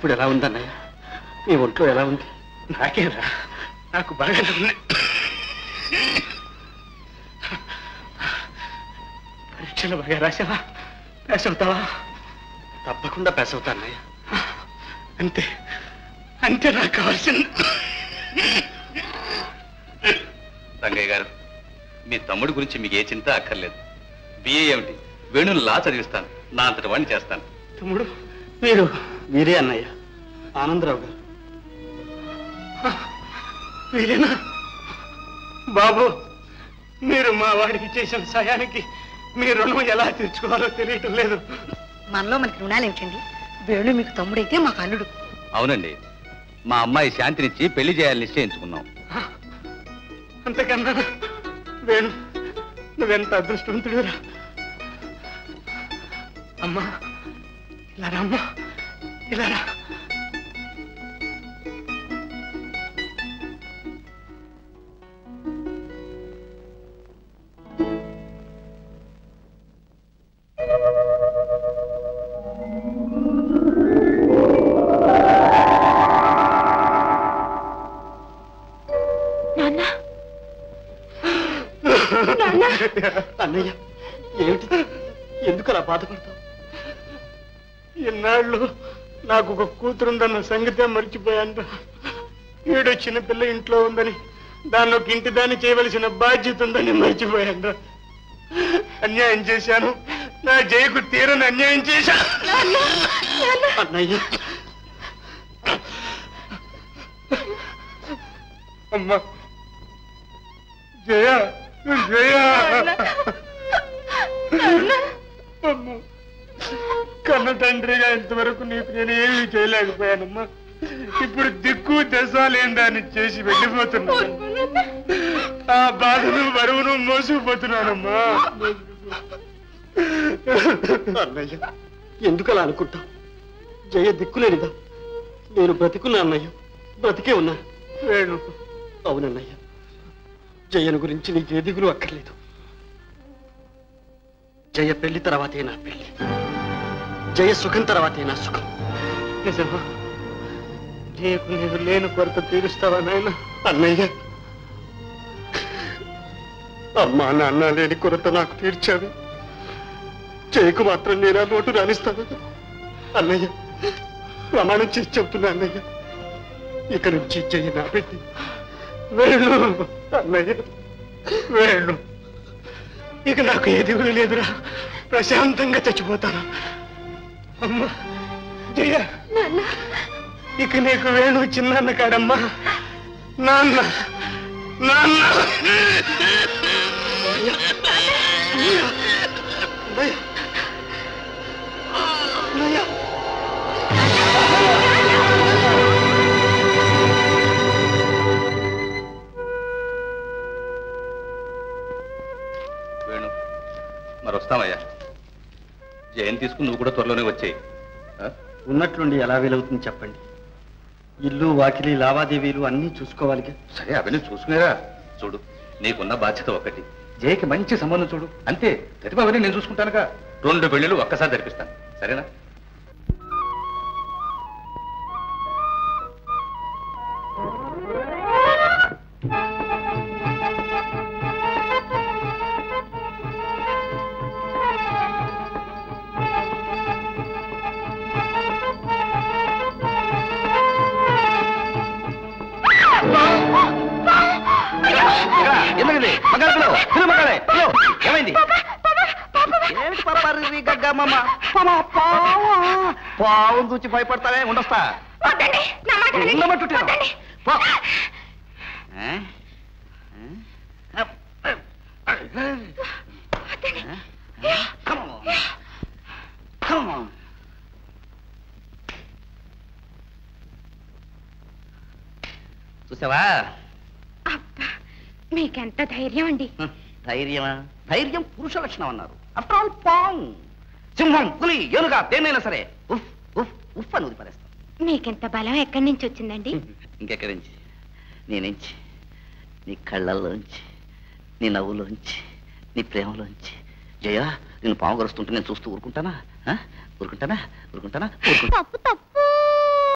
ఇప్పుడు ఎలా ఉందన్నయ్య? మీ ఒంట్లో ఎలా ఉంది? నాకేరా, నాకు బాగా ఉంది. పరీక్షలు బాగా రాసావా? పాస్ అవుతావా? తప్పకుండా పాస్ అవుతా అన్నయ్య. అంతే అంతే నాకు కావాల్సింది. రంగయ్య గారు, మీ తమ్ముడి గురించి మీకు ఏ చింత అక్కర్లేదు. బిఏ ఏమిటి, వేణుని లా చదివిస్తాను, నా అంతటి వాడిని చేస్తాను. తమ్ముడు మీరే అన్నయ్య, ఆనందరావు గారు. మీరేనా బాబు? మీరు మా వాడికి చేసిన సాయానికి మీ రుణం ఎలా తీర్చుకోవాలో తెలియటం లేదు. మనలో మనకి రుణాలు ఏమిటండి? వేణు మీకు తమ్ముడైతే మాకు అల్లుడు. అవునండి, మా అమ్మాయి శాంతినిచ్చి పెళ్లి చేయాలని నిశ్చయించుకున్నాం. అంతకన్నా వేణు, నువ్వెంత అదృష్టవంతుడురా. అమ్మా ఇలా రా, అమ్మా ఇలా రా. అన్నయ్య, ఏమిటి? ఎందుకు అలా బాధపడతావు? ఇన్నాళ్ళు నాకు ఒక కూతురుందన్న సంగతే మర్చిపోయాను. ఏడో చిన్నపిల్ల ఇంట్లో ఉందని, దానిలో ఇంటి దాన్ని చేయవలసిన బాధ్యత ఉందని మర్చిపోయాను. అన్యాయం చేశాను, నా జయకు తీరని అన్యాయం చేశాను. అన్నయ్య, అమ్మా జయ, జయ అమ్మా, కన్న తండ్రిగా ఇంతవరకు నీకు నేను ఏమీ చేయలేకపోయానమ్మా. ఇప్పుడు దిక్కు దశ లేని దాన్ని చేసి వెళ్ళిపోతున్నాను. ఆ బాధను బరువును మోసుకుపోతున్నానమ్మా. అన్నయ్య, ఎందుకు అలా అనుకుంటావు? జయ దిక్కులేనిదా? నేను బ్రతికున్నా అన్నయ్య, బ్రతికే ఉన్నా. వేణు, అవునన్నయ్య, జయను గురించి నీకు ఏ దిగులు అక్కర్లేదు. జయ పెళ్లి తర్వాతే నా పెళ్లి, జయ సుఖం తర్వాతే నా సుఖం. నిజమా? జయకు నేను లేని కొరత తీరుస్తావా నాయన? అన్నయ్య, అమ్మా నాన్న లేని కొరత నాకు తీర్చావు, జయకు మాత్రం నేను ఆ లోటు రాణిస్తాను. అన్నయ్య, ప్రమాణం చేసి చెప్తున్నా అన్నయ్య, ఇక నుంచి జయ నా పెళ్లి. వేణు, అన్నయ్య వేణు, ఇక నాకు ఏ దిగులు లేదురా. ప్రశాంతంగా చచ్చిపోతాను. అమ్మా జయ, ఇక నీకు వేణు చిన్నాన్న కాడమ్మా. నాన్న, నాన్న. వేణు, మరి వస్తామయ్యా. జయం తీసుకుని నువ్వు కూడా త్వరలోనే వచ్చేయి. ఉన్నట్లుండి ఎలా వీలవుతుంది చెప్పండి? ఇల్లు వాకిలి లావాదేవీలు అన్నీ చూసుకోవాలిగా. సరే, అవన్నీ చూసుకునేరా. చూడు, నీకున్న బాధ్యత ఒకటి, జయకి మంచి సంబంధం చూడు, అంతే. ప్రతిభ అవన్నీ నేను చూసుకుంటానుగా. 2 పెళ్లిళ్ళు ఒక్కసారి జరిపిస్తాను, సరేనా? ఏమైంది? ఏమిటి పర్వాలేదు గగ్గమ్మ? పావును చూచి భయపడతానే. ఉండొస్తా. ఉండమంటుంటే చూసావా? మీకెంత ధైర్యం అండి? ధైర్యమా? ధైర్యం పురుష లక్షణం అన్నారు. ఆఫ్టర్ ఆల్ పాము, సింహం, పులి, ఏనుగా దేన్నైనా సరే ఉఫ్ ఉఫ్ ఉఫ్ అని వదిలిపరేస్తాం. మీకెంత బలం ఎక్కడి నుంచి వచ్చిందండి? ఇంకెక్కడి నుంచి? నీ నుంచి, నీ కళ్ళల్లోంచి, నీ నవ్వులోంచి, నీ ప్రేమలోంచి. జయ, నేను పాము గరుస్తుంటే నేను చూస్తూ ఊరుకుంటానా? ఊరుకుంటానా? ఊరుకుంటానా? తప్పు తప్పు.